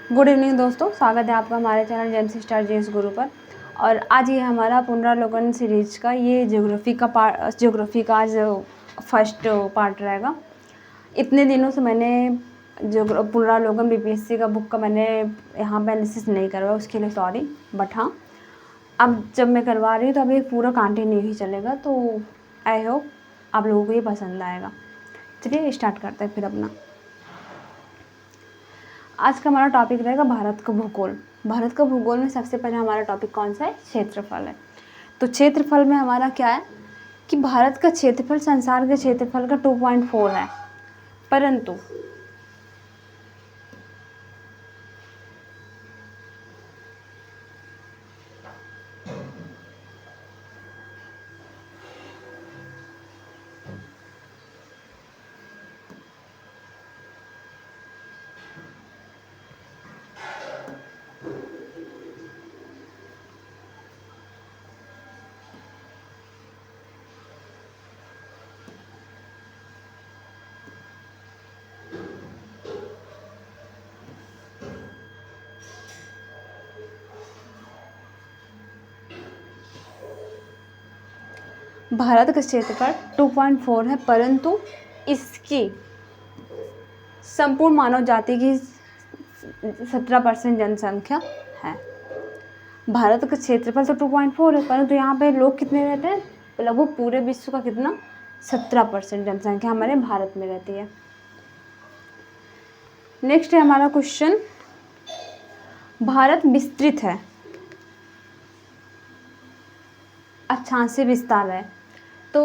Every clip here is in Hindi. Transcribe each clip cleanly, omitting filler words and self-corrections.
गुड इवनिंग दोस्तों, स्वागत है आपका हमारे चैनल जेएमसी स्टार जेएस गुरु पर। और आज ये हमारा पुनरावलोकन सीरीज का ये ज्योग्राफी का आज फर्स्ट पार्ट रहेगा। इतने दिनों से मैंने पुनरावलोकन बीपीएससी का बुक का मैंने यहाँ पे एनालिसिस नहीं करवाया, उसके लिए सॉरी। बट हाँ, अब जब मैं करवा रही हूँ तो अब ये पूरा कंटिन्यू ही चलेगा, तो आई होप आप लोगों को ये पसंद आएगा। चलिए स्टार्ट करते हैं फिर अपना। आज का हमारा टॉपिक रहेगा भारत का भूगोल। भारत का भूगोल में सबसे पहले हमारा टॉपिक कौन सा है? क्षेत्रफल है। तो क्षेत्रफल में हमारा क्या है कि भारत का क्षेत्रफल संसार के क्षेत्रफल का 2.4 है, परंतु भारत का क्षेत्रफल 2.4 है, परंतु इसकी संपूर्ण मानव जाति की 17% जनसंख्या है। भारत का क्षेत्रफल तो 2.4 है, परंतु यहाँ पे लोग कितने रहते हैं? लगभग पूरे विश्व का कितना? 17% जनसंख्या हमारे भारत में रहती है। नेक्स्ट है हमारा क्वेश्चन, भारत विस्तृत है, अक्षांशीय विस्तार है। तो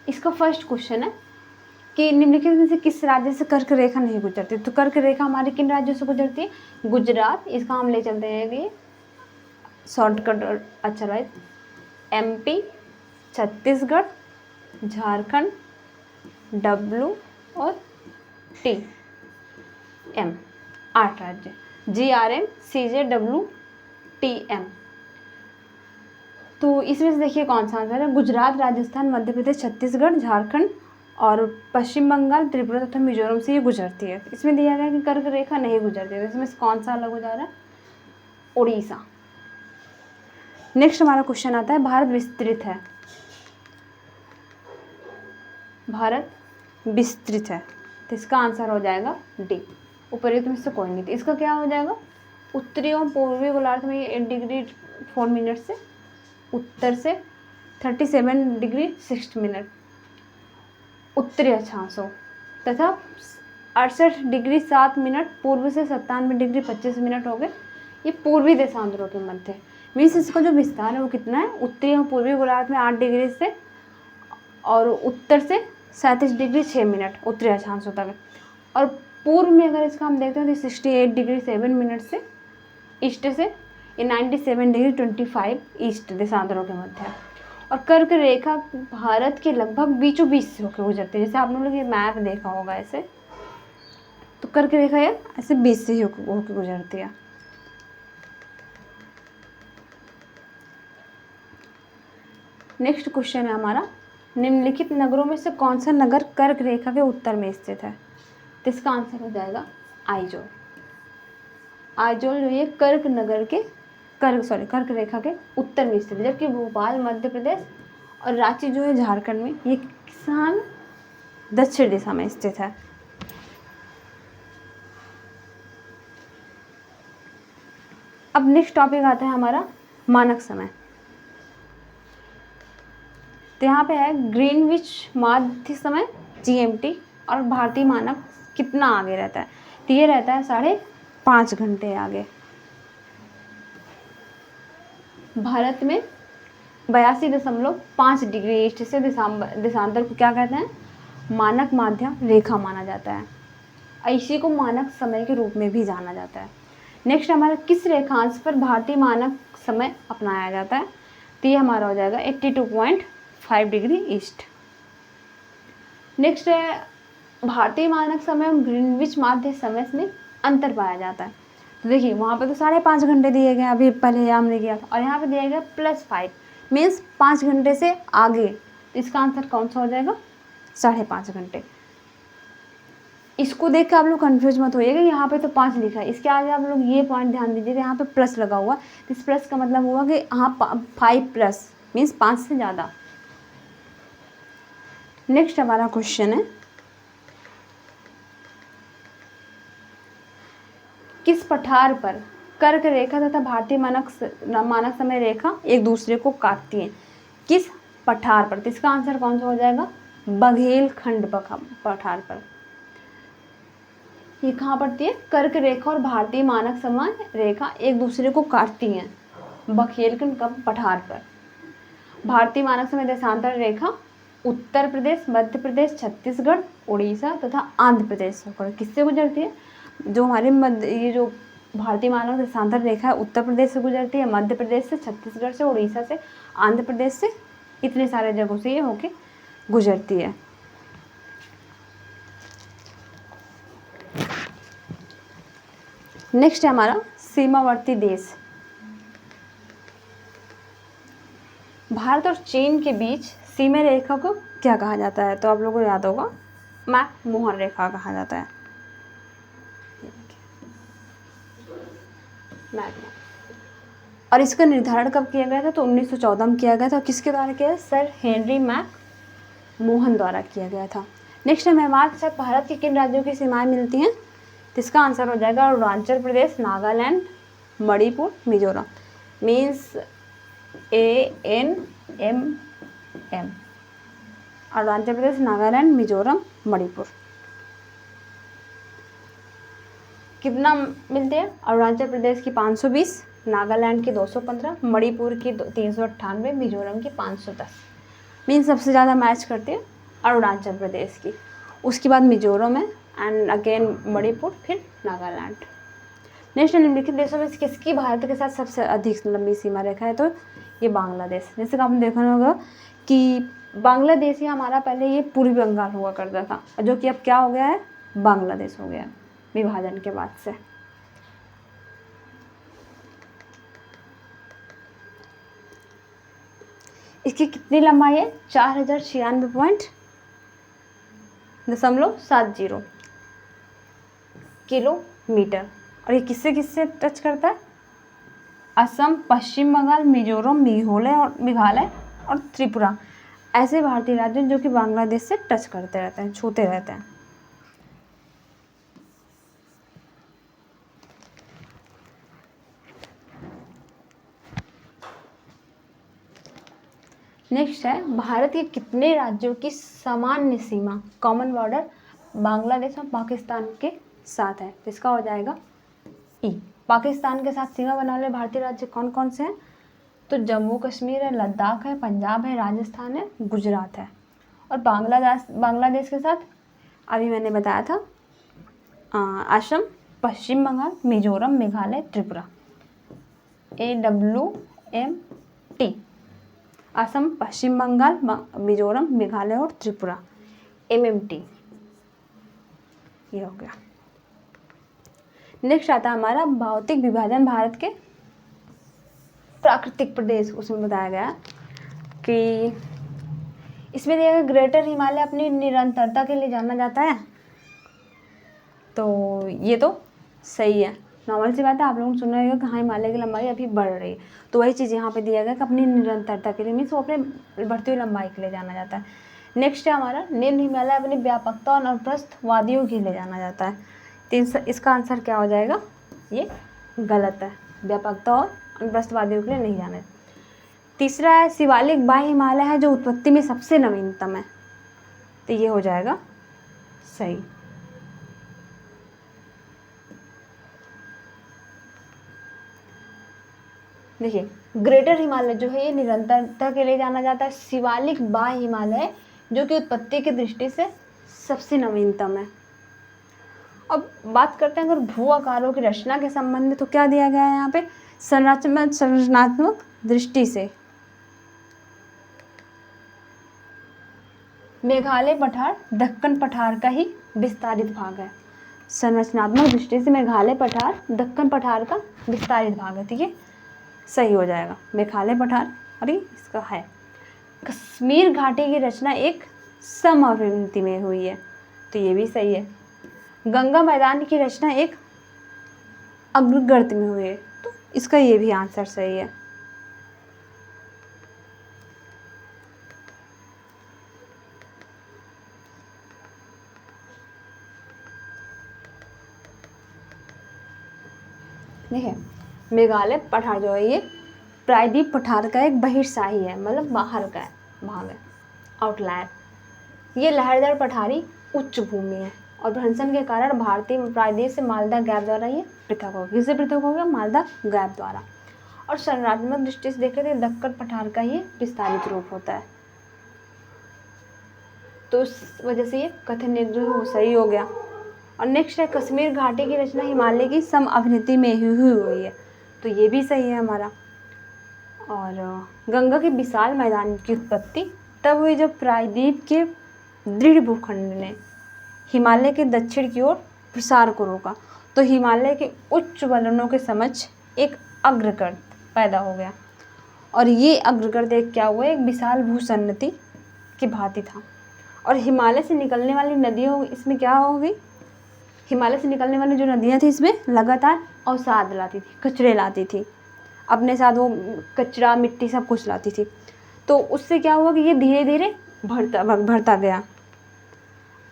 इसका फर्स्ट क्वेश्चन है कि निम्नलिखित में से किस राज्य से कर्क रेखा नहीं गुजरती? तो कर्क रेखा हमारे किन राज्यों से गुजरती है? गुजरात, इसका हम ले चलते हैं कि शॉर्टकट अच्छा right, MP, Chhattisgarh, Jharkhand, W और टी एम, 8 राज्य, GRM, CJ, WTM। तो इसमें से देखिए कौन सा आंसर है? गुजरात, राजस्थान, मध्य प्रदेश, छत्तीसगढ़, झारखंड और पश्चिम बंगाल, त्रिपुरा तथा मिजोरम से ये गुजरती है। इसमें दिया गया कि कर्क रेखा नहीं गुजरती है, तो इसमें कौन सा अलग हो जा रहा है? उड़ीसा। नेक्स्ट हमारा क्वेश्चन आता है, भारत विस्तृत है। भारत विस्तृत है, तो इसका आंसर हो जाएगा डी। उपयुक्त में से कोई नहीं। तो इसका क्या हो जाएगा? उत्तरी और पूर्वी गोलार्ध में 8 डिग्री 4 मिनट से, उत्तर से 37 डिग्री 6 मिनट उत्तरी अक्षांशों तथा 68 डिग्री 7 मिनट पूर्व से 97 डिग्री 25 मिनट हो गए ये पूर्वी देशांतरों के मध्य। मीन्स इसका जो विस्तार है वो कितना है? उत्तरी और पूर्वी गोलार्ध में 8 डिग्री से और उत्तर से 37 डिग्री 6 मिनट उत्तरी अक्षांशों तक। और पूर्व में अगर इसका हम देखते हैं तो 68 डिग्री 7 मिनट से ईस्ट से ये 97 डिग्री 25 ईस्ट देशांतरों के मध्य है। और कर्क रेखा भारत के लगभग बीचों बीच से होकर गुजरती है। जैसे आप लोगों ने ये मैप देखा होगा ऐसे, तो कर्क रेखा ये ऐसे बीच से ही होकर गुजरती है। नेक्स्ट क्वेश्चन है हमारा, निम्नलिखित नगरों में से कौन सा नगर कर्क रेखा के उत्तर में स्थित है? तो इसका आंसर हो जाएगा आइजोल। आइजोल जो ये कर्क रेखा के उत्तर में स्थित है, जबकि भोपाल मध्य प्रदेश और रांची जो है झारखंड में, ये किसान दक्षिण दिशा में स्थित है। अब नेक्स्ट टॉपिक आता है हमारा मानक समय। तो यहाँ पे है ग्रीनविच माध्य समय GMT, और भारतीय मानक कितना आगे रहता है? तो ये रहता है 5.5 घंटे आगे। भारत में 82.5 डिग्री ईस्ट से देशांतर को क्या कहते हैं? मानक माध्य रेखा माना जाता है। इसी को मानक समय के रूप में भी जाना जाता है। नेक्स्ट हमारा किस रेखांश पर भारतीय मानक समय अपनाया जाता है? तो ये हमारा हो जाएगा 82.5 डिग्री ईस्ट। नेक्स्ट है भारतीय मानक समय और ग्रीनविच माध्य समय में अंतर पाया जाता है। तो देखिए वहाँ पे तो 5.5 घंटे दिए गए, अभी पहले हमने किया था, और यहाँ पे दिया गया +5, मीन्स 5 घंटे से आगे इसका आंसर कौन सा हो जाएगा? 5.5 घंटे। इसको देख के आप लोग कंफ्यूज मत होइएगा, यहाँ पे तो 5 लिखा है, इसके आगे आप लोग ये पॉइंट ध्यान दीजिएगा, यहाँ पे प्लस लगा हुआ। इस प्लस का मतलब हुआ कि हाँ 5 प्लस मीन्स 5 से ज़्यादा। नेक्स्ट हमारा क्वेश्चन है, किस पठार पर कर्क रेखा तथा भारतीय मानक समय रेखा एक दूसरे को काटती हैं? किस पठार पर? तो इसका आंसर कौन सा हो जाएगा? बघेलखंड पठार पर। ये कहाँ पड़ती है? कर्क रेखा और भारतीय मानक समय रेखा एक दूसरे को काटती हैं बघेलखंड पठार पर। भारतीय मानक समय देशांतर रेखा उत्तर प्रदेश, मध्य प्रदेश, छत्तीसगढ़, उड़ीसा तथा आंध्र प्रदेश होकर किससे गुजरती है? जो हमारे ये जो भारतीय मानक देशांतर रेखा है उत्तर प्रदेश से गुजरती है, मध्य प्रदेश से, छत्तीसगढ़ से, उड़ीसा से, आंध्र प्रदेश से, इतने सारे जगहों से ये होके गुजरती है। नेक्स्ट है हमारा सीमावर्ती देश। भारत और चीन के बीच सीमा रेखा को क्या कहा जाता है? तो आप लोगों को याद होगा मैक-मोहन रेखा कहा जाता है। और इसका निर्धारण कब किया गया था? तो 1914 में किया गया था। किसके द्वारा किया है? सर हेनरी मैक-मोहन द्वारा किया गया था। नेक्स्ट है, म्यांमार के साथ भारत के किन राज्यों की सीमाएं मिलती हैं? तो इसका आंसर हो जाएगा अरुणाचल प्रदेश, नागालैंड, मणिपुर, मिजोरम। Means ANMM। अरुणाचल प्रदेश, नागालैंड, मिजोरम, मणिपुर। कितना मिलते हैं? अरुणाचल प्रदेश की 520, नागालैंड की 215, मणिपुर की 398, मिजोरम की 510। मीन सबसे ज़्यादा मैच करते हैं अरुणाचल प्रदेश की, उसके बाद मिजोरम है, एंड अगेन मणिपुर, फिर नागालैंड। नेक्स्ट, निम्नलिखित देशों में किसकी भारत के साथ सबसे अधिक लंबी सीमा रेखा है? तो ये बांग्लादेश। जैसे कि आपने देखा होगा कि बांग्लादेश ही हमारा पहले ये पूर्वी बंगाल हुआ करता था, जो कि अब क्या हो गया है? बांग्लादेश हो गया विभाजन के बाद से। इसकी कितनी लंबाई है? 4096.70 किलोमीटर। और ये किससे किससे टच करता है? असम, पश्चिम बंगाल, मिजोरम, मेघालय और त्रिपुरा, ऐसे भारतीय राज्य जो कि बांग्लादेश से टच करते रहते हैं, छूते रहते हैं। नेक्स्ट है, भारत के कितने राज्यों की सामान्य सीमा कॉमन बॉर्डर बांग्लादेश और पाकिस्तान के साथ है? तो इसका हो जाएगा ई। पाकिस्तान के साथ सीमा बनाने वाले भारतीय राज्य कौन कौन से हैं? तो जम्मू कश्मीर है, लद्दाख है, पंजाब है, राजस्थान है, गुजरात है। और बांग्लादेश के साथ अभी मैंने बताया था असम, पश्चिम बंगाल, मिजोरम, मेघालय, त्रिपुरा। AWMT। असम, पश्चिम बंगाल, मिजोरम, मेघालय और त्रिपुरा। MMT ये हो गया। नेक्स्ट आता है हमारा भौतिक विभाजन भारत के प्राकृतिक प्रदेश। उसमें बताया गया कि इसमें दिया गया ग्रेटर हिमालय अपनी निरंतरता के लिए जाना जाता है। तो ये तो सही है, नॉर्मल सी बात है, आप लोगों ने सुना होगा कि हाँ हिमालय की लंबाई अभी बढ़ रही है। तो वही चीज़ यहाँ पे दिया गया कि अपनी निरंतरता के लिए, मीन्स वो अपने बढ़ती हुई लंबाई के लिए जाना जाता है। नेक्स्ट है हमारा निम्न हिमालय अपनी व्यापकता और अनुप्रस्थ वादियों के लिए जाना जाता है। तो इसका आंसर क्या हो जाएगा? ये गलत है, व्यापकता और अनुप्रस्थ वादियों के लिए नहीं जाना है। तीसरा है शिवालिक बाह्य हिमालय है जो उत्पत्ति में सबसे नवीनतम है। तो ये हो जाएगा सही। देखिए ग्रेटर हिमालय जो है ये निरंतरता के लिए जाना जाता है। शिवालिक बाह्य हिमालय जो कि उत्पत्ति की दृष्टि से सबसे नवीनतम है। अब बात करते हैं अगर भू आकारों की रचना के संबंध में, तो क्या दिया गया है यहाँ पे? संरचनात्मक दृष्टि से मेघालय पठार दक्कन पठार का ही विस्तारित भाग है। संरचनात्मक दृष्टि से मेघालय पठार दक्कन पठार का विस्तारित भाग है। ठीक है, सही हो जाएगा मेघालय पठार। और ये इसका है कश्मीर घाटी की रचना एक समअवनति में हुई है, तो ये भी सही है। गंगा मैदान की रचना एक अग्रगर्त में हुई है, तो इसका ये भी आंसर सही है। देखिए मेघालय पठार जो है ये प्रायद्वीप पठार का एक बहिर्शाही है, मतलब बाहर का भाग है, आउटलायर। ये लहरदार पठारी उच्च भूमि है और भ्रंशन के कारण भारतीय प्रायद्वीप से मालदा गैप द्वारा ये पृथक हो गया। किससे पृथक हो गया? मालदा गैप द्वारा। और संरचनात्मक दृष्टि से देखें तो दक्कन पठार का ये विस्तारित रूप होता है, तो उस वजह से ये कथन एक जो सही हो गया। और नेक्स्ट है कश्मीर घाटी की रचना हिमालय की समअवनति में ही हुई है, तो ये भी सही है हमारा। और गंगा के विशाल मैदान की उत्पत्ति तब हुई जब प्रायद्वीप के दृढ़ भूखंड ने हिमालय के दक्षिण की ओर प्रसार को रोका, तो हिमालय के उच्च वलनों के समक्ष एक अग्रगर्त पैदा हो गया। और ये अग्रगर्त एक क्या हुआ? एक विशाल भूसन्नति की भांति था। और हिमालय से निकलने वाली नदियों इसमें क्या हो गई? हिमालय से निकलने वाली जो नदियाँ थी इसमें लगातार अवसाद लाती थी, कचरे लाती थी, अपने साथ वो कचरा मिट्टी सब कुछ लाती थी। तो उससे क्या हुआ कि ये धीरे धीरे बढ़ता गया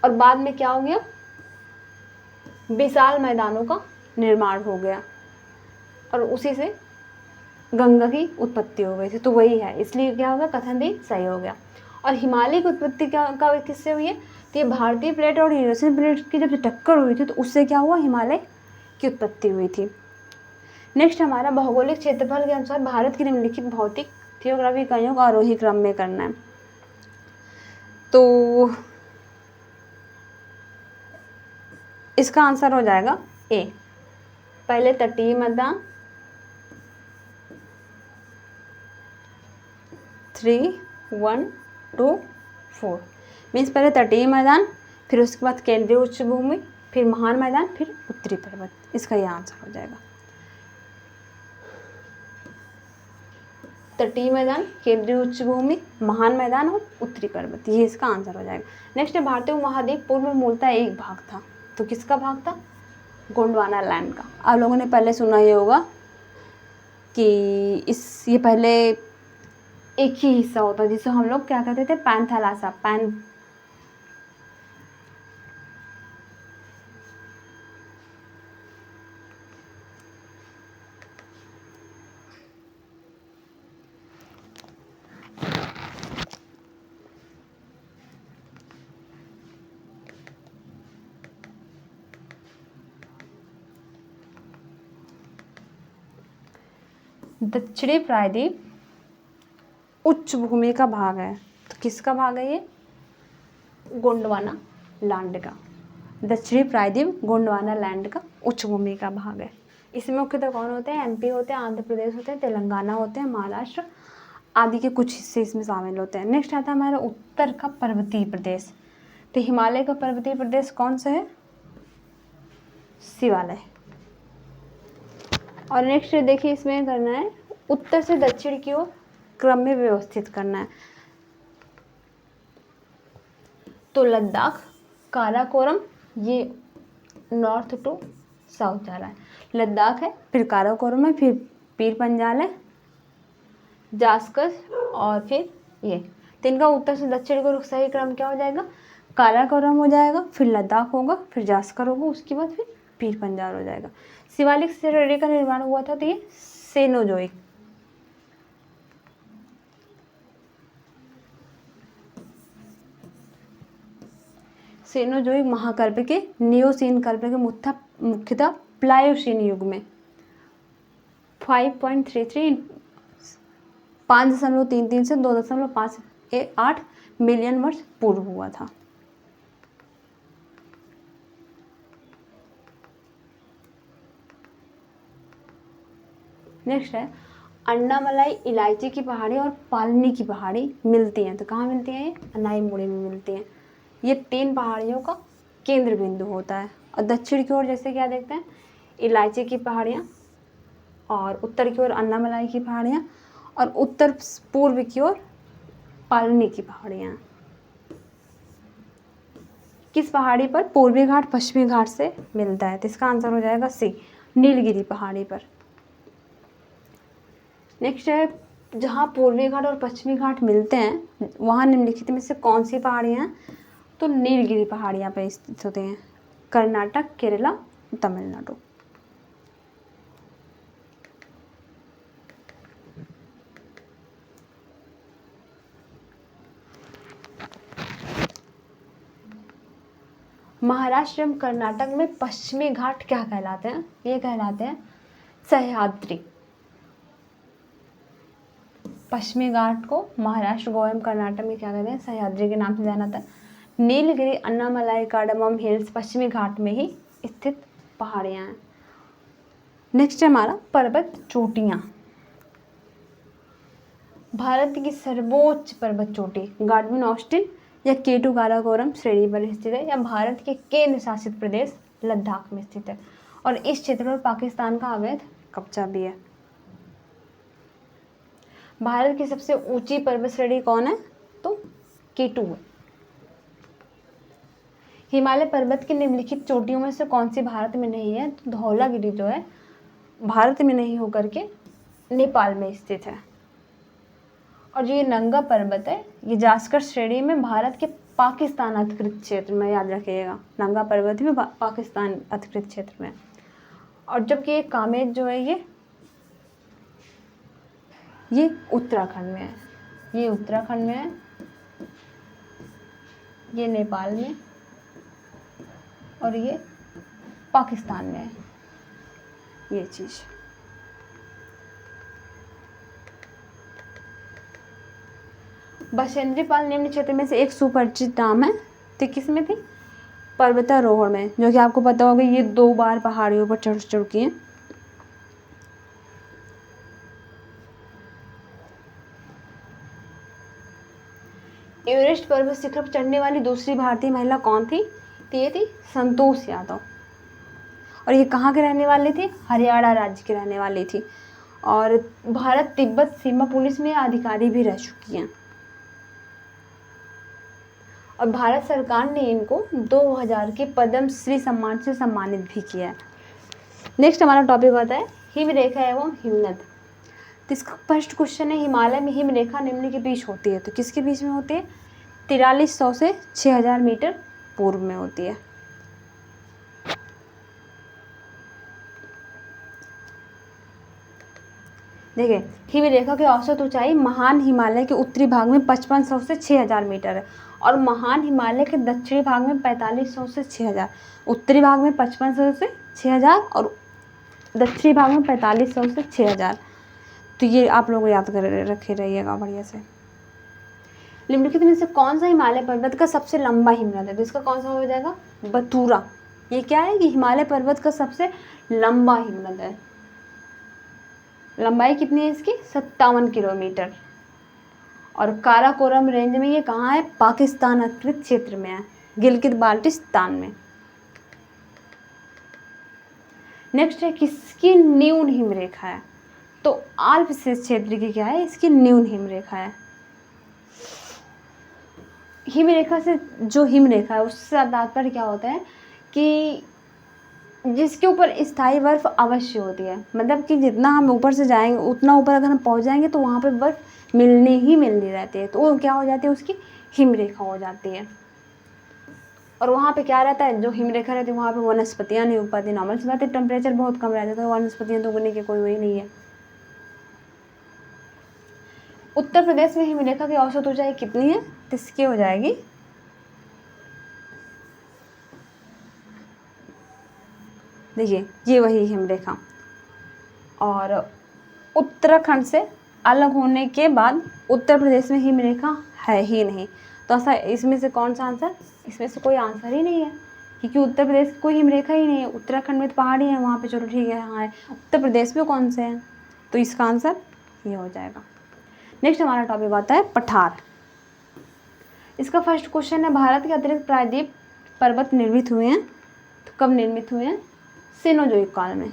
और बाद में क्या हो गया? विशाल मैदानों का निर्माण हो गया और उसी से गंगा की उत्पत्ति हो गई थी, तो वही है, इसलिए क्या होगा? कथन भी सही हो गया। और हिमालय की उत्पत्ति का किससे हुई है? तो ये भारतीय प्लेट और यूरेशियन प्लेट की जब टक्कर हुई थी तो उससे क्या हुआ? हिमालय की उत्पत्ति हुई थी। नेक्स्ट हमारा भौगोलिक क्षेत्रफल के अनुसार भारत की निम्नलिखित भौतिक जियोग्राफी इकाइयों का आरोही क्रम में करना है। तो इसका आंसर हो जाएगा ए, पहले तटीय मैदान, 3, 1, 2, 4 मीन्स पहले तटीय मैदान, फिर उसके बाद केंद्रीय उच्च भूमि, फिर महान मैदान, फिर उत्तरी पर्वत। इसका यह आंसर हो जाएगा तटीय मैदान, केंद्रीय उच्च भूमि, महान मैदान और उत्तरी पर्वत, ये इसका आंसर हो जाएगा। नेक्स्ट है भारतीय उपमहाद्वीप पूर्व में मूलतः एक भाग था, तो किसका भाग था? गोंडवाना लैंड का। आप लोगों ने पहले सुना ही होगा कि ये पहले एक ही हिस्सा होता जिसे हम लोग क्या कहते थे? पैंथैलासा, दक्षिणी प्रायद्वीप उच्च भूमि का भाग है, तो किसका भाग है ये? गोंडवाना लैंड का। दक्षिणी प्रायद्वीप गोंडवाना लैंड का उच्च भूमि का भाग है। इसमें मुख्यतः कौन होते हैं? एमपी होते हैं, आंध्र प्रदेश होते हैं, तेलंगाना होते हैं, महाराष्ट्र आदि के कुछ हिस्से इसमें शामिल होते हैं। नेक्स्ट आता है हमारा उत्तर का पर्वतीय प्रदेश, तो हिमालय का पर्वतीय प्रदेश कौन सा है? शिवालय। और नेक्स्ट देखिए इसमें करना है उत्तर से दक्षिण की ओर क्रम में व्यवस्थित करना है, तो लद्दाख, काराकोरम, ये नॉर्थ टू साउथ जा रहा है। लद्दाख है, फिर काराकोरम है, फिर पीर पंजाल है, जास्कर और फिर ये, तो इनका उत्तर से दक्षिण को सही क्रम क्या हो जाएगा? काराकोरम हो जाएगा, फिर लद्दाख होगा, फिर जास्कर होगा, उसके बाद फिर पीर पंजाल हो जाएगा। शिवालिक श्रेणी का निर्माण हुआ था तो ये सेनोजोइक। सेनोजोइक महाकल्प के नियोसीन कल्प के मुख्यतः प्लायोसीन युग में 5.33 से 2.58 मिलियन वर्ष पूर्व हुआ था। नेक्स्ट है अन्नामलाई इलायची की पहाड़ी और पालनी की पहाड़ी मिलती हैं, तो कहाँ मिलती हैं? ये अनाईमुड़ी में मिलती हैं। ये 3 पहाड़ियों का केंद्र बिंदु होता है। और दक्षिण की ओर जैसे क्या देखते हैं? इलायची की पहाड़ियाँ, और उत्तर की ओर अन्नामलाई की पहाड़ियाँ, और उत्तर पूर्व की ओर नेपालनी की पहाड़ियाँ। किस पहाड़ी पर? पूर्वी घाट पश्चिमी घाट से मिलता है, तो इसका आंसर हो जाएगा सी, नीलगिरी पहाड़ी पर। नेक्स्ट है, जहाँ पूर्वी घाट और पश्चिमी घाट मिलते हैं वहाँ निम्नलिखित में से कौन सी पहाड़ियाँ हैं? तो नीलगिरी पहाड़ियाँ पर स्थित होते हैं, कर्नाटक, केरला, तमिलनाडु। महाराष्ट्र एवं कर्नाटक में पश्चिमी घाट क्या कहलाते हैं? ये कहलाते हैं सह्याद्री। पश्चिमी घाट को महाराष्ट्र, गोवा एवं कर्नाटक में क्या कहते हैं? सह्याद्री के नाम से जाना जाता है। नीलगिरी, अन्नामलाई, कार्डमम हिल्स पश्चिमी घाट में ही स्थित पहाड़ियाँ हैं। नेक्स्ट है हमारा पर्वत चोटियाँ। भारत की सर्वोच्च पर्वत चोटी गार्डविन ऑस्टिन या केटू काराकोरम श्रेणी पर स्थित है, या भारत के केंद्र शासित प्रदेश लद्दाख में स्थित है, और इस क्षेत्र पर पाकिस्तान का अवैध कब्जा भी है। भारत की सबसे ऊंची पर्वत श्रेणी कौन है? तो केटू है। हिमालय पर्वत की निम्नलिखित चोटियों में से कौन सी भारत में नहीं है? तो धौलागिरी जो है भारत में नहीं होकर के नेपाल में स्थित है। और जो ये नंगा पर्वत है ये जास्कर श्रेणी में भारत के पाकिस्तान अधिकृत क्षेत्र में, याद रखिएगा, नंगा पर्वत भी पाकिस्तान अधिकृत क्षेत्र में। और जबकि ये कामेत जो है ये उत्तराखंड में है, ये उत्तराखंड में है, ये नेपाल में, और ये पाकिस्तान में है, ये चीज़। बछेंद्री पाल निम्न क्षेत्र में से एक सुपरिचित नाम है, तो किस में थी? पर्वतारोहण में, जो कि आपको पता होगा ये 2 बार पहाड़ियों पर चढ़ चुकी हैं। एवरेस्ट पर्वत शिखर पर चढ़ने वाली दूसरी भारतीय महिला कौन थी? तो ये थी संतोष यादव, और ये कहाँ के रहने वाले थे? हरियाणा राज्य के रहने वाली थी, और भारत तिब्बत सीमा पुलिस में अधिकारी भी रह चुकी हैं, और भारत सरकार ने इनको 2000 के पद्म श्री सम्मान से सम्मानित भी किया है। नेक्स्ट हमारा टॉपिक होता है हिमरेखा एवं हिमनद। तो इसका फर्स्ट क्वेश्चन है, हिमालय में हिमरेखा निम्न के बीच होती है, तो किसके बीच में होती है? 4300 से 6000 मीटर पूर्व में होती है। देखिए, हिमरेखा की औसत ऊंचाई महान हिमालय के उत्तरी भाग में 5500 से 6000 मीटर है, और महान हिमालय के दक्षिणी भाग में 4500 से 6000। उत्तरी भाग में 5500 से 6000 और दक्षिणी भाग में 4500 से 6000। तो ये आप लोग याद कर रखे रहिएगा बढ़िया से। निम्नलिखित में से कौन सा हिमालय पर्वत का सबसे लंबा हिमनद है? तो इसका कौन सा हो जाएगा? बतूरा। ये क्या है कि हिमालय पर्वत का सबसे लंबा हिमनद है। लंबाई कितनी है इसकी? 57 किलोमीटर। और काराकोरम रेंज में ये कहाँ है? पाकिस्तान अधिकृत क्षेत्र में है, गिलगित बाल्टिस्तान में। नेक्स्ट है, किसकी न्यून हिमरेखा है? तो आल्प्स क्षेत्र की क्या है? इसकी न्यून हिमरेखा है। हिमरेखा से जो हिमरेखा है उससे तात्पर्य क्या होता है कि जिसके ऊपर स्थायी बर्फ अवश्य होती है, मतलब कि जितना हम ऊपर से जाएंगे उतना ऊपर अगर हम पहुंच जाएंगे तो वहाँ पे बर्फ मिलनी ही मिलनी रहती है, तो वो क्या हो जाती है? उसकी हिमरेखा हो जाती है। और वहाँ पे क्या रहता है? जो हिमरेखा रहती है वहाँ पे वनस्पतियाँ नहीं उग पाती। नॉर्मल सी बात है, टेम्परेचर बहुत कम रहता है तो वनस्पतियाँ तो उगने की कोई वही नहीं है। उत्तर प्रदेश में हिमरेखा की औसत ऊंचाई कितनी है? तो इसकी हो जाएगी देखिए ये वही हिमरेखा, और उत्तराखंड से अलग होने के बाद उत्तर प्रदेश में हिमरेखा है ही नहीं। तो ऐसा इसमें से कौन सा आंसर? इसमें से कोई आंसर ही नहीं है, क्योंकि उत्तर प्रदेश की कोई हिमरेखा ही नहीं है। उत्तराखंड में तो पहाड़ी है, वहाँ पे चलो ठीक है, हाँ है। उत्तर प्रदेश में कौन से हैं? तो इसका आंसर ये हो जाएगा। नेक्स्ट हमारा टॉपिक आता है पठार। इसका फर्स्ट क्वेश्चन है, भारत के अतिरिक्त प्रायद्वीप पर्वत निर्मित हुए हैं, तो कब निर्मित हुए हैं? सेनोजोइक काल में।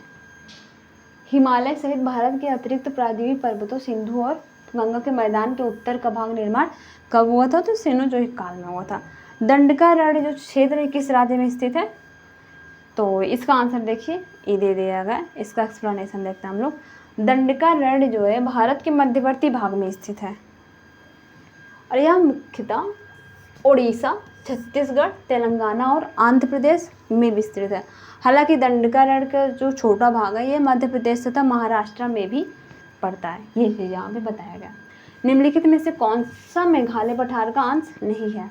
हिमालय सहित भारत के अतिरिक्त प्रायद्वीप पर्वतों, सिंधु और गंगा के मैदान के उत्तर का भाग निर्माण कब हुआ था? तो सेनोजोइक काल में हुआ था। दंडकारण्य जो क्षेत्र है किस राज्य में स्थित है? तो इसका आंसर देखिए ये दे दिया गया, इसका एक्सप्लेनेशन देखते हैं हम लोग। दंडकारण्य जो है भारत के मध्यवर्ती भाग में स्थित है और यह मुख्यतः उड़ीसा, छत्तीसगढ़, तेलंगाना और आंध्र प्रदेश में विस्तृत है। हालांकि दंडकारण्य का जो छोटा भाग है ये मध्य प्रदेश तथा महाराष्ट्र में भी पड़ता है, ये चीज़ यहाँ पे बताया गया। निम्नलिखित में से कौन सा मेघालय पठार का अंश नहीं है?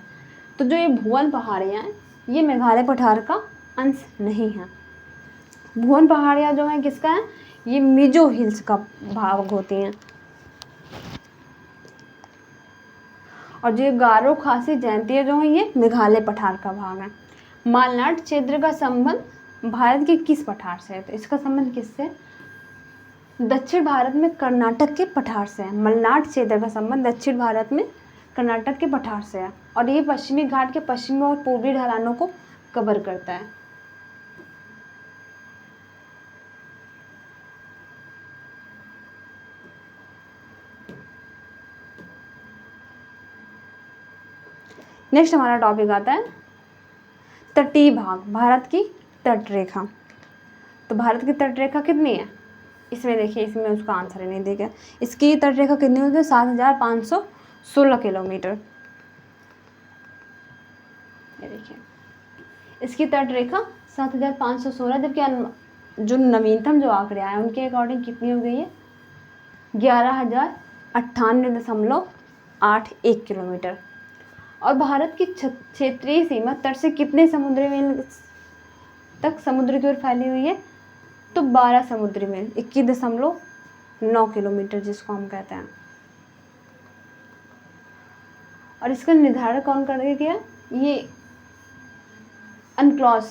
तो जो ये भुवन पहाड़ियाँ हैं ये मेघालय पठार का अंश नहीं है। भुवन पहाड़ियाँ जो हैं किसका है? ये मिजो हिल्स का भाग होती हैं। और जो गारो खासी जयंतियाँ जो हैं ये मेघालय पठार का भाग है। मालनाड क्षेत्र का संबंध भारत के किस पठार से है? तो इसका संबंध किससे? दक्षिण भारत में कर्नाटक के पठार से है। मलनाड क्षेत्र का संबंध दक्षिण भारत में कर्नाटक के पठार से है और ये पश्चिमी घाट के पश्चिमी और पूर्वी ढलानों को कवर करता है। नेक्स्ट हमारा टॉपिक आता है तटीय भाग, भारत की तटरेखा। तो भारत की तटरेखा कितनी है? इसमें देखिए, इसमें उसका आंसर ही नहीं देगा। इसकी तटरेखा कितनी होती है? 7,516 किलोमीटर। ये देखिए इसकी तटरेखा 7,516, जबकि जो नवीनतम जो आंकड़े आए उनके अकॉर्डिंग कितनी हो गई है? 11,098.81 किलोमीटर। और भारत की क्षेत्रीय सीमा तट से कितने समुद्री मील तक समुद्र की ओर फैली हुई है? तो 12 समुद्री मील, 21.9 किलोमीटर जिसको हम कहते हैं। और इसका निर्धारण कौन करके किया? ये अनक्लॉस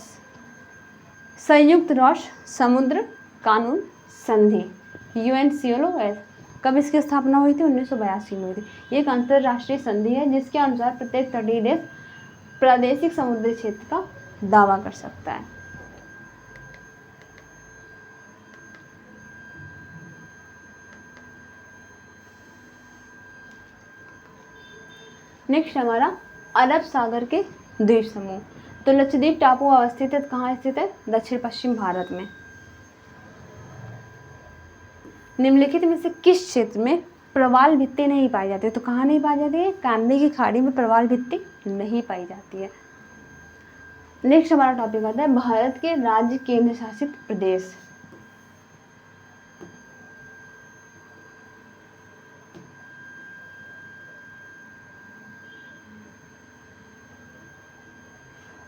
संयुक्त राष्ट्र समुद्र कानून संधि UNCLOS। कब इसकी स्थापना हुई थी? 1982 में हुई थी। ये एक अंतर्राष्ट्रीय संधि है जिसके अनुसार प्रत्येक तटीय देश प्रादेशिक समुद्री क्षेत्र का दावा कर सकता है। नेक्स्ट हमारा अरब सागर के द्वीप समूह। तो लक्षद्वीप टापू अवस्थित है, कहाँ स्थित है? दक्षिण पश्चिम भारत में। निम्नलिखित में से किस क्षेत्र में प्रवाल भित्ति नहीं पाई जाती है? तो कहाँ नहीं पाई जाती है? कानवे की खाड़ी में प्रवाल भित्ति नहीं पाई जाती है। नेक्स्ट हमारा टॉपिक आता है भारत के राज्य केंद्र शासित प्रदेश।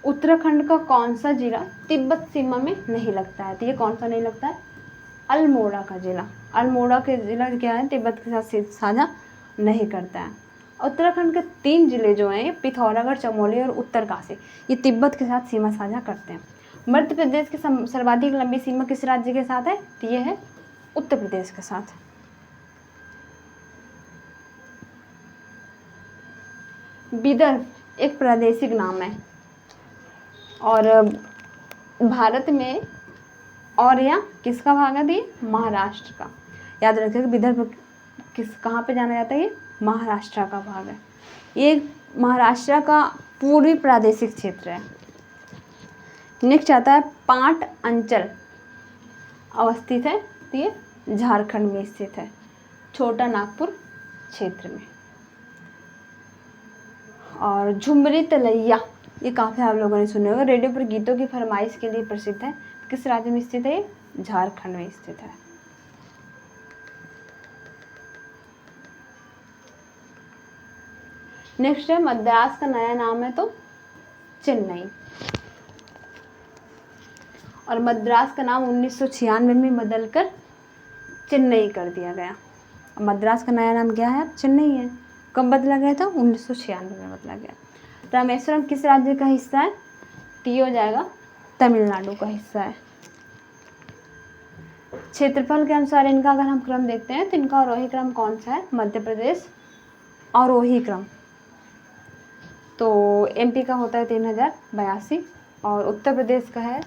उत्तराखंड का कौन सा जिला तिब्बत सीमा में नहीं लगता है? तो ये कौन सा नहीं लगता है? अल्मोड़ा का जिला। अल्मोड़ा के जिला क्या है? तिब्बत के साथ साझा नहीं करता है। उत्तराखंड के 3 जिले जो हैं पिथौरागढ़, चमोली और उत्तरकाशी, ये तिब्बत के साथ सीमा साझा करते हैं। मध्य प्रदेश की सर्वाधिक लंबी सीमा किस राज्य के साथ है? तो ये है उत्तर प्रदेश के साथ। विदर्भ एक प्रादेशिक नाम है और भारत में और यह किसका भाग है? ये महाराष्ट्र का। याद रखिएगा विदर्भ कहाँ पे जाना जाता है? ये महाराष्ट्र का भाग है। ये महाराष्ट्र का पूर्वी प्रादेशिक क्षेत्र है। नेक्स्ट आता है पाट अंचल अवस्थित है, तो ये झारखंड में स्थित है, छोटा नागपुर क्षेत्र में। और झुमरी तलैया, ये काफ़ी आप लोगों ने सुने होगा, रेडियो पर गीतों की फरमाइश के लिए प्रसिद्ध है। किस राज्य में स्थित है? ये झारखंड में स्थित है। नेक्स्ट है मद्रास का नया नाम है तो चेन्नई। और मद्रास का नाम 1996 में बदलकर चेन्नई कर दिया गया। मद्रास का नया नाम क्या है? चेन्नई है। कब बदला गया था? 1996 में बदला गया। रामेश्वरम किस राज्य का हिस्सा है? तो ये हो जाएगा तमिलनाडु का हिस्सा है। क्षेत्रफल के अनुसार इनका अगर हम क्रम देखते हैं तो इनका आरोही क्रम कौन सा है? मध्य प्रदेश आरोही क्रम। तो MP का होता है 3082 और उत्तर प्रदेश का है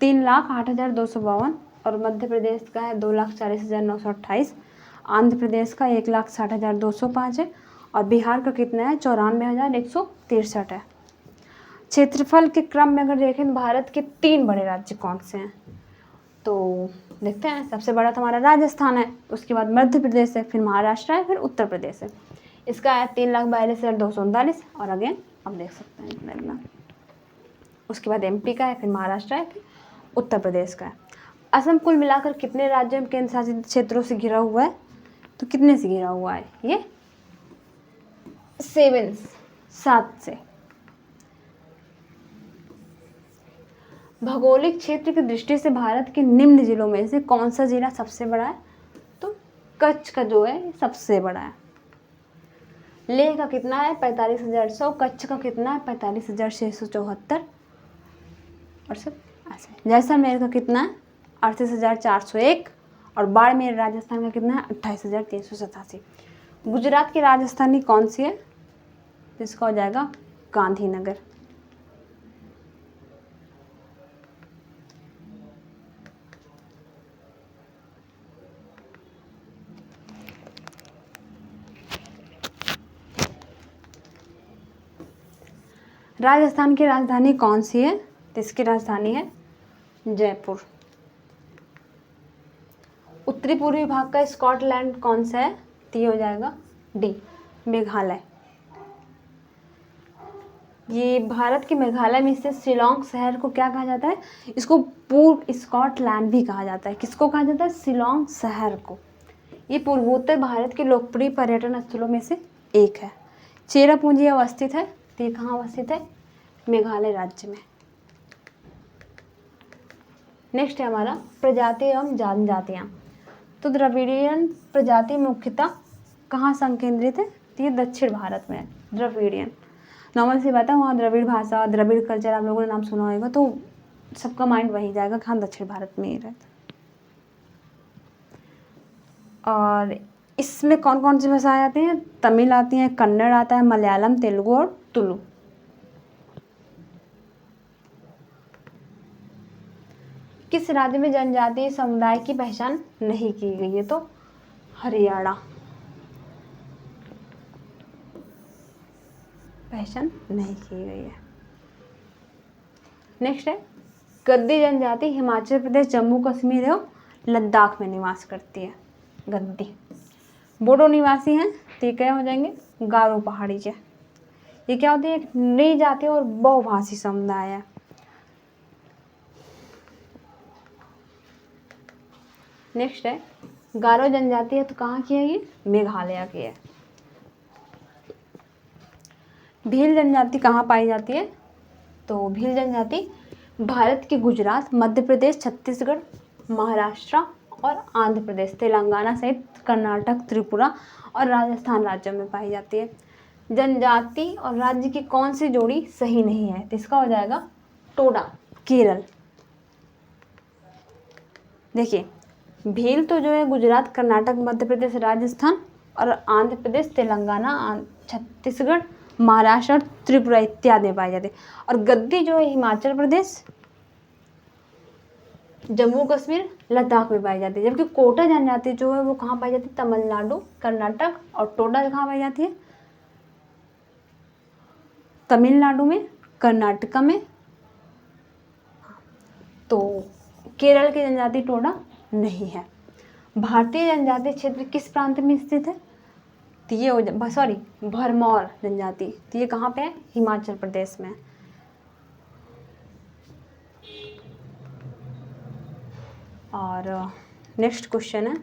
3,08,252 और मध्य प्रदेश का है 2,40,928। आंध्र प्रदेश का 1,60,205 है और बिहार का कितना है 94,163 है। क्षेत्रफल के क्रम में अगर देखें तो भारत के 3 बड़े राज्य कौन से हैं, तो देखते हैं। सबसे बड़ा तो हमारा राजस्थान है, उसके बाद मध्य प्रदेश है, फिर महाराष्ट्र है, फिर उत्तर प्रदेश है। इसका है 3,42,239 और अगेन अब देख सकते हैं उसके बाद एमपी का है, फिर महाराष्ट्र है, फिर उत्तर प्रदेश का है। असम कुल मिलाकर कितने राज्यों एवं केंद्र शासित क्षेत्रों से घिरा हुआ है, तो कितने से घिरा हुआ है ये 7 से। भौगोलिक क्षेत्र की दृष्टि से भारत के निम्न जिलों में से कौन सा जिला सबसे बड़ा है, तो कच्छ का जो है सबसे बड़ा है। लेह का कितना है 45,100, कच्छ का कितना है 45,674 और सब ऐसे। जैसलमेर का कितना है 38,401 और बाड़मेर राजस्थान का कितना है 28,387। गुजरात की राजधानी कौन सी है, जिसका हो जाएगा गांधीनगर। राजस्थान की राजधानी कौन सी है, तो इसकी राजधानी है जयपुर। उत्तरी पूर्वी भाग का स्कॉटलैंड कौन सा है, तो ये हो जाएगा डी मेघालय। ये भारत के मेघालय में स्थित शिलोंग शहर को क्या कहा जाता है, इसको पूर्व स्कॉटलैंड भी कहा जाता है। किसको कहा जाता है, शिलोंग शहर को। ये पूर्वोत्तर भारत के लोकप्रिय पर्यटन स्थलों में से एक है। चेरापूंजी अवस्थित है, तो ये कहाँ अवस्थित है, मेघालय राज्य में। नेक्स्ट है हमारा प्रजाति एवं जनजातियाँ। तो द्रविड़ियन प्रजाति मुख्यतः कहाँ संकेंद्रित है, तो ये दक्षिण भारत में है। द्रविड़ियन नॉर्मल सी बात है, वहाँ द्रविड़ भाषा द्रविड़ कल्चर आप लोगों ने नाम सुना होगा, तो सबका माइंड वही जाएगा कि हाँ दक्षिण भारत में ही रहता। और इसमें कौन कौन सी भाषाएं आती हैं, तमिल आती हैं, कन्नड़ आता है, मलयालम, तेलुगु और तुलु। किस राज्य में जनजातीय समुदाय की पहचान नहीं की गई है, तो हरियाणा। पहचान नहीं की गई है। नेक्स्ट है गद्दी जनजाति हिमाचल प्रदेश, जम्मू कश्मीर एवं लद्दाख में निवास करती है। गद्दी बोडो निवासी हैं, तो ये क्या हो जाएंगे, गारो पहाड़ी के। ये क्या होती है, एक नई जाति और बहुभाषी समुदाय है। नेक्स्ट है गारो जनजाति है, तो कहाँ की है ये, मेघालय की है। भील जनजाति कहाँ पाई जाती है, तो भील जनजाति भारत के गुजरात, मध्य प्रदेश, छत्तीसगढ़, महाराष्ट्र और आंध्र प्रदेश, तेलंगाना सहित कर्नाटक, त्रिपुरा और राजस्थान राज्यों में पाई जाती है। जनजाति और राज्य की कौन सी जोड़ी सही नहीं है, तो इसका हो जाएगा टोडा, केरल। देखिए भील तो जो है गुजरात, कर्नाटक, मध्य प्रदेश, राजस्थान और आंध्र प्रदेश, तेलंगाना, छत्तीसगढ़, महाराष्ट्र और त्रिपुरा इत्यादि में पाए जाते हैं। और गद्दी जो है हिमाचल प्रदेश, जम्मू कश्मीर, लद्दाख में पाई जाती है। जबकि कोटा जनजाति जो है वो कहाँ पाई जाती है, तमिलनाडु, कर्नाटक और टोडा कहाँ पाई जाती है, तमिलनाडु में, कर्नाटक में। तो केरल की जनजाति टोडा नहीं है। भारतीय जनजाति क्षेत्र किस प्रांत में स्थित है, तो ये भरमौर जनजाति, तो ये कहाँ पे है, हिमाचल प्रदेश में। और नेक्स्ट क्वेश्चन है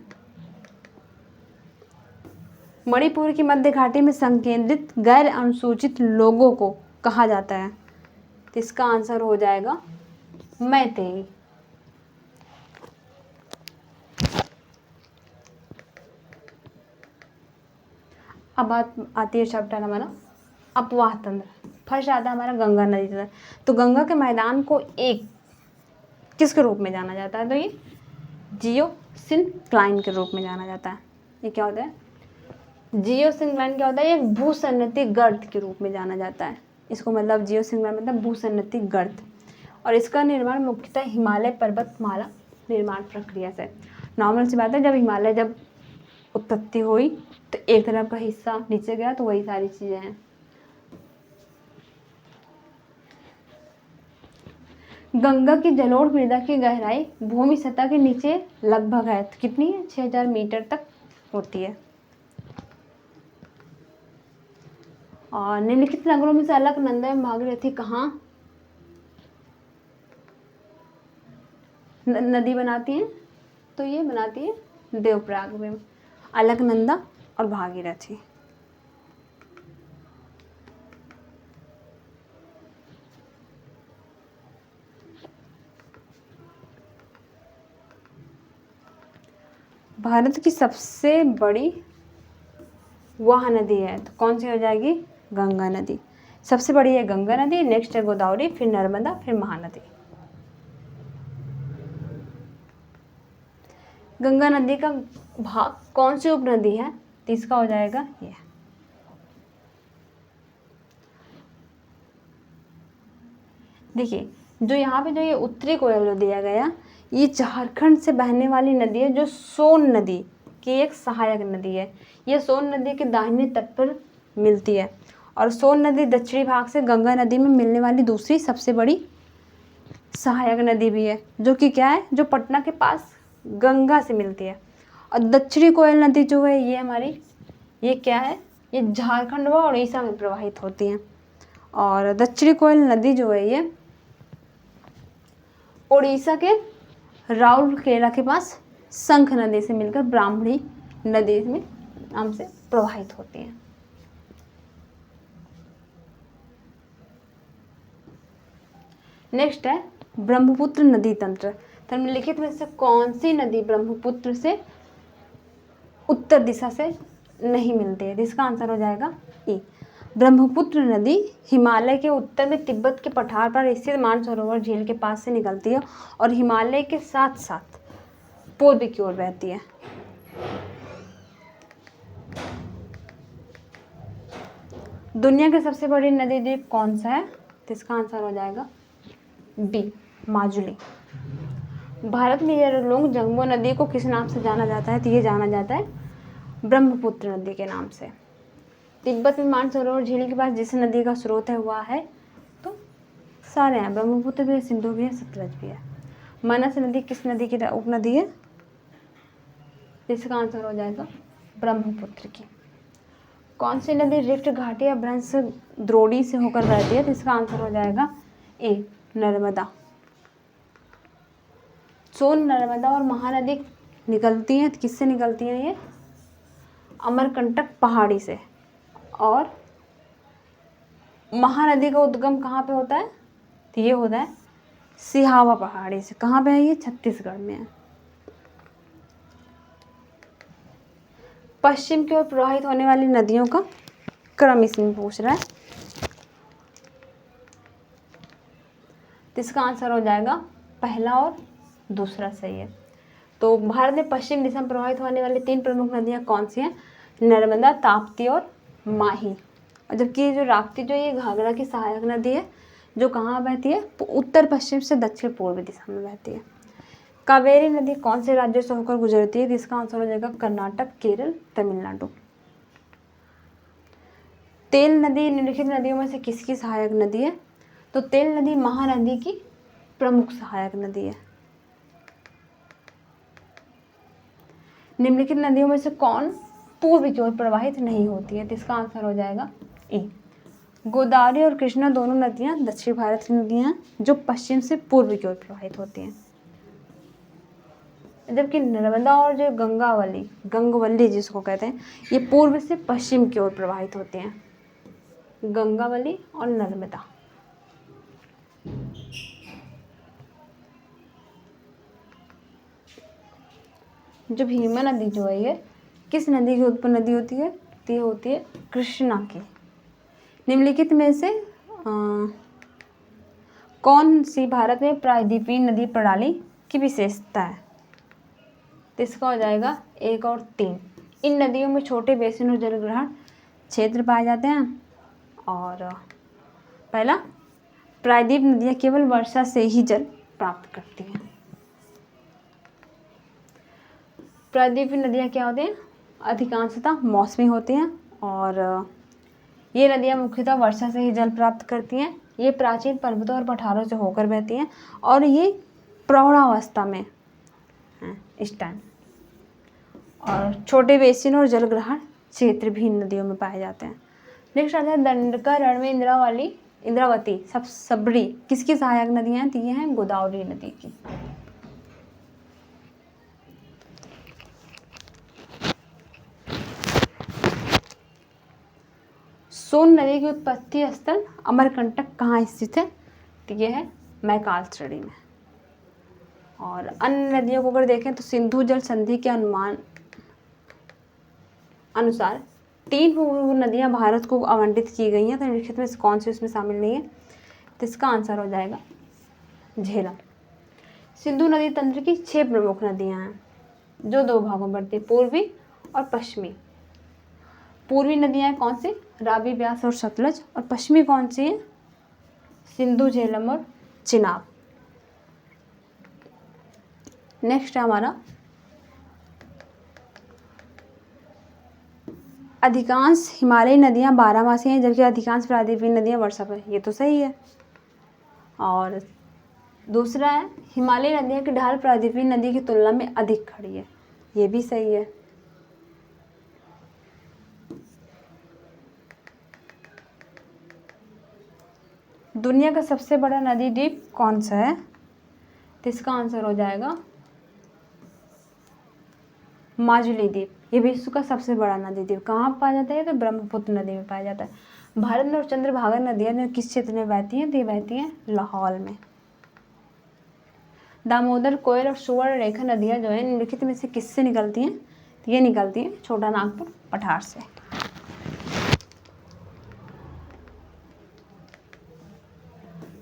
मणिपुर की मध्य घाटी में संकेंद्रित गैर अनुसूचित लोगों को कहा जाता है, तो इसका आंसर हो जाएगा मैतेई। अब बात आती है चैप्टर हमारा अपवाह तंत्र। फर्स्ट आता है हमारा गंगा नदी तंत्र। तो गंगा के मैदान को एक किसके रूप में जाना जाता है, तो ये जियोसिंक्लाइन के रूप में जाना जाता है। ये क्या होता है, जियोसिंक्लाइन क्या होता है, ये भूसन्नति गर्त के रूप में जाना जाता है। इसको मतलब जियोसिंक्लाइन मतलब भूसन्नति गर्त, और इसका निर्माण मुख्यतः हिमालय पर्वतमाला निर्माण प्रक्रिया से। नॉर्मल सी बात है, जब उत्पत्ति हुई तो एक तरफ का हिस्सा नीचे गया, तो वही सारी चीजें हैं। गंगा की जलोढ़ मृदा की गहराई भूमि सतह के नीचे लगभग है, तो कितनी है? 6000 मीटर तक होती है। और निम्नलिखित नगरों में से अलकनंदा एवं भागीरथी कहाँ नदी बनाती हैं? तो ये बनाती है देवप्रयाग में, अलकनंदा और भागीरथी। भारत की सबसे बड़ी वह नदी है, तो कौन सी हो जाएगी? गंगा नदी। सबसे बड़ी है गंगा नदी, नेक्स्ट है गोदावरी, फिर नर्मदा, फिर महानदी। गंगा नदी का भाग कौन सी उपनदी है? तो इसका हो जाएगा ये। देखिए, जो यहाँ पे जो ये उत्तरी कोयला दिया गया, ये झारखंड से बहने वाली नदी है, जो सोन नदी की एक सहायक नदी है। ये सोन नदी के दाहिने तट पर मिलती है, और सोन नदी दक्षिणी भाग से गंगा नदी में मिलने वाली दूसरी सबसे बड़ी सहायक नदी भी है, जो कि क्या है? जो पटना के पास गंगा से मिलती है। और दक्षिणी कोयल नदी जो है ये हमारी, ये क्या है? ये झारखंड व उड़ीसा में प्रवाहित होती है। और दक्षिणी कोयल नदी जो है ये उड़ीसा के राउरकेला के पास शंख नदी से मिलकर ब्राह्मणी नदी में नाम से प्रवाहित होती है। नेक्स्ट है ब्रह्मपुत्र नदी तंत्र। निम्नलिखित में से कौन सी नदी ब्रह्मपुत्र से उत्तर दिशा से नहीं मिलती है? इसका आंसर हो जाएगा ए। ब्रह्मपुत्र नदी हिमालय के उत्तर में तिब्बत के पठार पर स्थित मानसरोवर झील के पास से निकलती है और हिमालय के साथ साथ पूर्व की ओर बहती है। दुनिया की सबसे बड़ी नदी द्वीप कौन सा है? तो इसका आंसर हो जाएगा बी, माजुली। भारत में येरलुंग जंगमो नदी को किस नाम से जाना जाता है? तो ये जाना जाता है ब्रह्मपुत्र नदी के नाम से। तिब्बत में मानसरोवर झील के पास जिस नदी का स्रोत है हुआ है, तो सारे हैं, ब्रह्मपुत्र भी है, सिंधु भी है, सतलज भी है। मानस नदी किस नदी की उपनदी है? इसका आंसर हो जाएगा ब्रह्मपुत्र की। कौन सी नदी रिफ्ट घाटी या भ्रंश द्रोणी से होकर बहती है? तो इसका आंसर हो जाएगा ए, नर्मदा। सोन, नर्मदा और महानदी निकलती हैं, तो किससे निकलती हैं? ये अमरकंटक पहाड़ी से। और महानदी का उद्गम कहाँ पे होता है? तो ये होता है सिहावा पहाड़ी से। कहाँ पे है ये? छत्तीसगढ़ में है। पश्चिम की ओर प्रवाहित होने वाली नदियों का क्रम इसमें पूछ रहा है, तो इसका आंसर हो जाएगा पहला और दूसरा सही है। तो भारत में पश्चिम दिशा में प्रवाहित होने वाली 3 प्रमुख नदियाँ कौन सी हैं? नर्मदा, ताप्ती और माही। और जबकि ये जो राप्ती जो ये घाघरा की सहायक नदी है, जो कहाँ बहती है? उत्तर पश्चिम से दक्षिण पूर्व दिशा में बहती है। कावेरी नदी कौन से राज्यों से होकर गुजरती है? इसका आंसर हो जाएगा कर्नाटक, केरल, तमिलनाडु। तेल नदी निम्नलिखित नदियों में से किसकी सहायक नदी है? तो तेल नदी महानदी की प्रमुख सहायक नदी है। निम्नलिखित नदियों में से कौन पूर्व की ओर प्रवाहित नहीं होती है? तो इसका आंसर हो जाएगा ए, गोदावरी और कृष्णा दोनों नदियां दक्षिण भारत की नदियां जो पश्चिम से पूर्व की ओर प्रवाहित होती हैं। जबकि नर्मदा और जो गंगवल्ली जिसको कहते हैं, ये पूर्व से पश्चिम की ओर प्रवाहित होते हैं। गंगावली और नर्मदा। जो भीमा नदी जो है ये किस नदी की उत्पन्न नदी होती है? तो ये होती है कृष्णा की। निम्नलिखित में से कौन सी भारत में प्रायद्वीपीय नदी प्रणाली की विशेषता है? तो इसका हो जाएगा 1 और 3। इन नदियों में छोटे बेसिन और जलग्रहण क्षेत्र पाए जाते हैं। और पहला, प्रायद्वीप नदियाँ केवल वर्षा से ही जल प्राप्त करती हैं। प्रायद्वीपीय नदियाँ क्या होती हैं? अधिकांशतः मौसमी होती हैं और ये नदियाँ मुख्यतः वर्षा से ही जल प्राप्त करती हैं। ये प्राचीन पर्वतों और पठारों से होकर बहती हैं और ये प्रौढ़ावस्था में हैं इस टाइम। और छोटे बेसिन और जलग्रहण क्षेत्र भी इन नदियों में पाए जाते हैं। नेक्स्ट आता है दंडका रण में इंद्रावती सबरी किसकी सहायक नदियाँ हैं? तो ये हैं गोदावरी नदी की। सोन नदी की उत्पत्ति स्थल अमरकंटक कहाँ स्थित है? तो ये है मैकाल श्रेणी में। और अन्य नदियों को अगर देखें तो सिंधु जल संधि के अनुमान अनुसार 3 पूर्व नदियां भारत को आवंटित की गई हैं। तो निम्नलिखित में से कौन सी उसमें शामिल नहीं है? तो इसका आंसर हो जाएगा झेलम। सिंधु नदी तंत्र की 6 प्रमुख नदियां हैं जो 2 भागों में बढ़ती है, पूर्वी और पश्चिमी। पूर्वी नदियां कौन सी? रावी, ब्यास और सतलज। और पश्चिमी कौन सी है? सिंधु, झेलम और चिनाब। नेक्स्ट है हमारा अधिकांश हिमालयी नदियां बारहमासी हैं जबकि अधिकांश प्रायद्वीपीय नदियां वर्षा पर। ये तो सही है। और दूसरा है हिमालयी नदियों की ढाल प्रायद्वीपीय नदी की तुलना में अधिक खड़ी है। ये भी सही है। दुनिया का सबसे बड़ा नदी द्वीप कौन सा है? तो इसका आंसर हो जाएगा माजुली द्वीप। ये विश्व का सबसे बड़ा नदी द्वीप कहाँ पाया जाता है? तो ब्रह्मपुत्र नदी में पाया जाता है। भारत में और चंद्रभागा नदियाँ जो किस क्षेत्र में बहती हैं? तो ये बहती हैं लाहौल में। दामोदर, कोयल और सुवर्ण रेखा नदियाँ जो है निम्नलिखित में से किससे निकलती हैं? तो ये निकलती हैं छोटा नागपुर पठार से।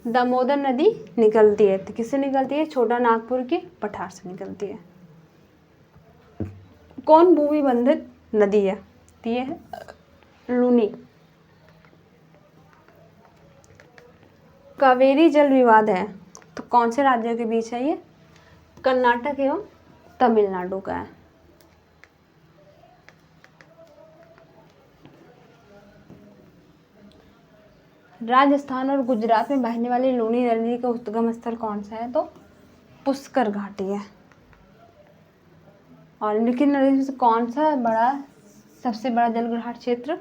दामोदर नदी निकलती है तो किससे निकलती है? छोटा नागपुर के पठार से निकलती है। कौन भूमि बंधित नदी है? तो ये है लूनी। कावेरी जल विवाद है तो कौन से राज्यों के बीच है ये? कर्नाटक एवं तमिलनाडु का है। राजस्थान और गुजरात में बहने वाली लूनी नदी का उद्गम स्थल कौन सा है? तो पुष्कर घाटी है। और निम्नलिखित नदी में से कौन सा सबसे बड़ा जलग्रहण क्षेत्र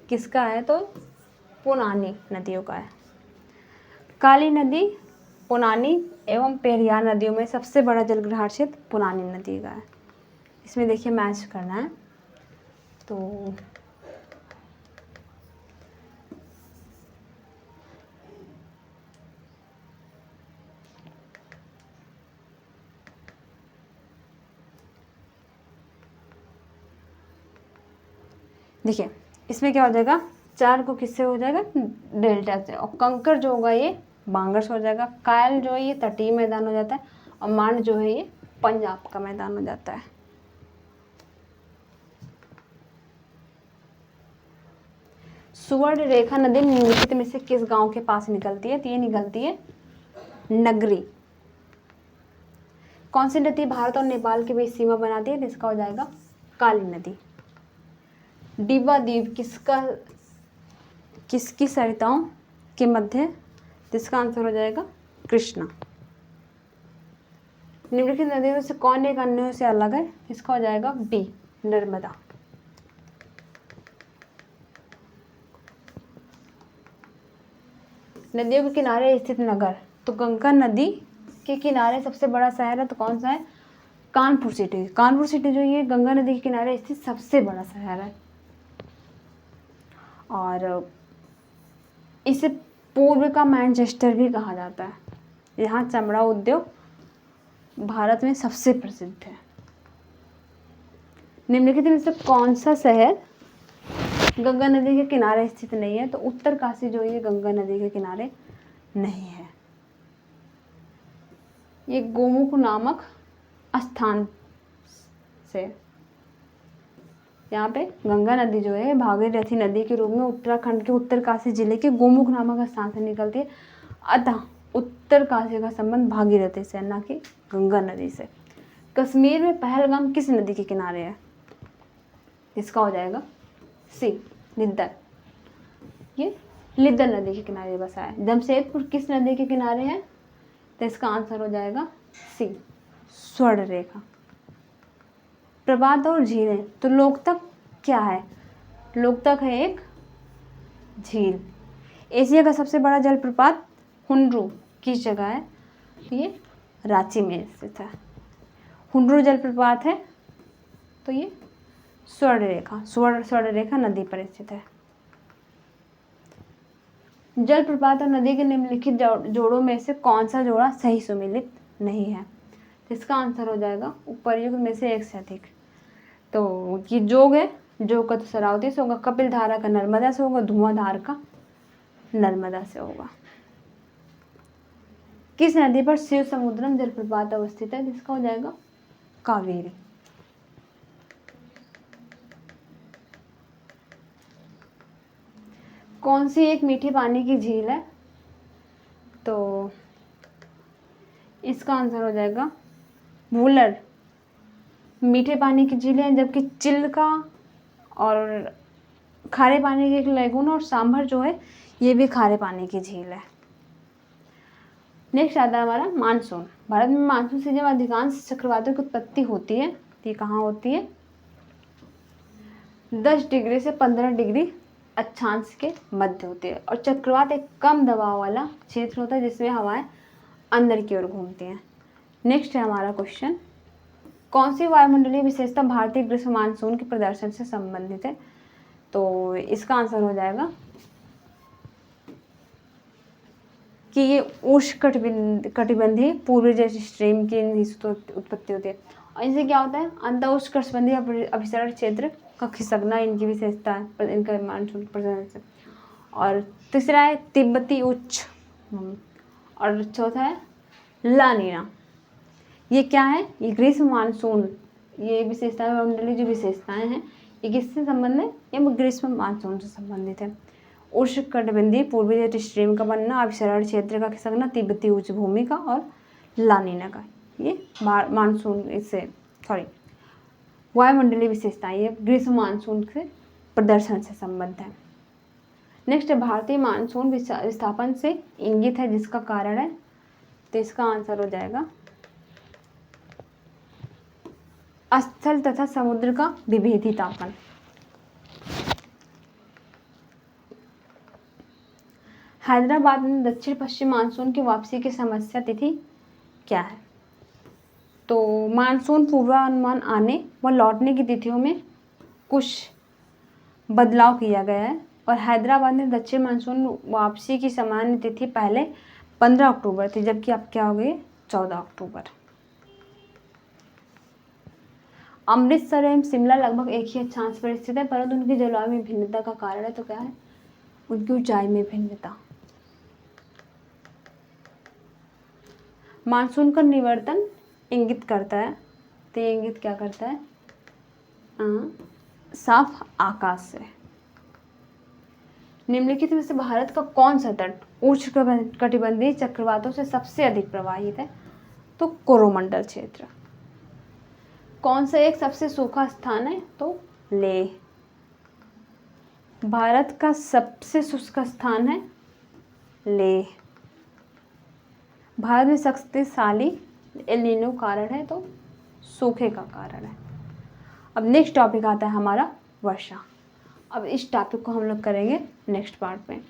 किसका है? तो पुनानी नदियों का है। काली नदी, पुनानी एवं पेरियार नदियों में सबसे बड़ा जलग्रहण क्षेत्र पुनानी नदी का है। इसमें देखिए मैच करना है तो देखिए इसमें क्या हो जाएगा? 4 को किससे हो जाएगा? डेल्टा से। और कंकर जो होगा ये बांगर से हो जाएगा। कायल जो है ये तटीय मैदान हो जाता है और मांड जो है ये पंजाब का मैदान हो जाता है। सुवर्ण रेखा नदी निम्नलिखित में से किस गांव के पास निकलती है? तो ये निकलती है नगरी। कौन सी नदी भारत और नेपाल के बीच सीमा बनाती है? तो इसका हो जाएगा काली नदी। डिब्बा द्वीप किसकी सरिताओं के मध्य? जिसका आंसर हो जाएगा कृष्णा। निम्नलिखित नदियों से कौन एक अन्य से अलग है? इसका हो जाएगा बी, नर्मदा। नदियों के किनारे स्थित नगर, तो गंगा नदी के किनारे सबसे बड़ा शहर है तो कौन सा है? कानपुर सिटी। कानपुर सिटी जो ये गंगा नदी के किनारे स्थित सबसे बड़ा शहर है। और इसे पूर्व का मैनचेस्टर भी कहा जाता है। यहाँ चमड़ा उद्योग भारत में सबसे प्रसिद्ध है। निम्नलिखित में से कौन सा शहर गंगा नदी के किनारे स्थित नहीं है? तो उत्तरकाशी जो ये गंगा नदी के किनारे नहीं है। ये गोमुख नामक स्थान से यहाँ पे गंगा नदी जो है भागीरथी नदी के रूप में उत्तराखंड के उत्तरकाशी जिले के गोमुख नामक स्थान से निकलती है। अतः उत्तरकाशी का संबंध भागीरथी से न कि गंगा नदी से। कश्मीर में पहलगाम किस नदी के किनारे है? इसका हो जाएगा सी, लिद्दर। ये लिद्दर नदी के किनारे बसा है। जमशेदपुर किस नदी के किनारे है? तो इसका आंसर हो जाएगा सी, स्वर्ण रेखा। प्रपात और झीलें, तो लोकतक क्या है? लोकतक है एक झील। एशिया का सबसे बड़ा जलप्रपात हुंड्रू किस जगह है? तो ये रांची में स्थित है। हुंड्रू जलप्रपात है, तो ये स्वर्ण रेखा नदी पर स्थित है। जलप्रपात और नदी के निम्नलिखित जोड़ों में से कौन सा जोड़ा सही सुमेलित नहीं है? तो इसका आंसर हो जाएगा उपर्युक्त में से एक से अधिक। तो ये जोग है, जोग का तो शरावती से होगा, कपिल धारा का नर्मदा से होगा, धुआंधार का नर्मदा से होगा। किस नदी पर शिव समुद्रम जलप्रपात अवस्थित है? जिसका हो जाएगा कावेरी। कौन सी एक मीठे पानी की झील है? तो इसका आंसर हो जाएगा वुलर। मीठे पानी की झील है, जबकि चिल्का और खारे पानी की एक लैगून और सांभर जो है ये भी खारे पानी की झील है। नेक्स्ट आता है हमारा मानसून। भारत में मानसून सीजन में अधिकांश चक्रवातों की उत्पत्ति होती है। ये कहाँ होती है? 10 डिग्री से 15 डिग्री अक्षांश के मध्य होती है। और चक्रवात एक कम दबाव वाला क्षेत्र होता है जिसमें हवाएं अंदर की ओर घूमती हैं। नेक्स्ट है हमारा क्वेश्चन, कौन सी वायुमंडलीय विशेषता भारतीय ग्रीष्म मानसून के प्रदर्शन से संबंधित है? तो इसका आंसर हो जाएगा कि ये उष्णकटिबंधीय पूर्वी जेट स्ट्रीम की उत्पत्ति होती है। और इनसे क्या होता है? अंत उष्णकटिबंधीय अभिसरण क्षेत्र का खिसकना इनकी विशेषता है, इनका मानसून प्रदर्शन से। और तीसरा है तिब्बती उच्च, और चौथा है ला नीना। ये क्या है? ये ग्रीष्म मानसून, ये विशेषताएं वायुमंडलीय जो विशेषताएं हैं ये किससे संबंधित है? ये ग्रीष्म मानसून से संबंधित है। उष्णकटिबंधीय पूर्वी जेट स्ट्रीम का बनना, अभिसरण क्षेत्र का खिसकना, तिब्बती उच्च भूमि का और ला नीना का, ये मानसून इससे वायुमंडलीय विशेषताएं ये ग्रीष्म मानसून के प्रदर्शन से संबंध है। नेक्स्ट भारतीय मानसून विस्थापन से इंगित है जिसका कारण है, तो इसका आंसर हो जाएगा स्थल तथा समुद्र का विभेदी तापन। हैदराबाद में दक्षिण पश्चिम मानसून की वापसी की समस्या तिथि क्या है? तो मानसून पूर्वानुमान आने व लौटने की तिथियों में कुछ बदलाव किया गया है। और हैदराबाद में दक्षिण मानसून वापसी की सामान्य तिथि पहले 15 अक्टूबर थी, जबकि अब क्या हो गई? 14 अक्टूबर। अमृतसर एवं शिमला लगभग एक ही अक्षांश पर स्थित है, परंतु उनकी जलवायु में भिन्नता का कारण है, तो क्या है? उनकी ऊंचाई में भिन्नता। मानसून का निवर्तन इंगित करता है, तो ये इंगित क्या करता है? साफ आकाश से। निम्नलिखित में से भारत का कौन सा तट उष्णकटिबंधीय चक्रवातों से सबसे अधिक प्रभावित है? तो कोरोमंडल क्षेत्र। कौन सा एक सबसे सूखा स्थान है? तो लेह। भारत का सबसे शुष्क स्थान है लेह। भारत में शक्तिशाली एल नीनो कारण है, तो सूखे का कारण है। अब नेक्स्ट टॉपिक आता है हमारा वर्षा। अब इस टॉपिक को हम लोग करेंगे नेक्स्ट पार्ट में।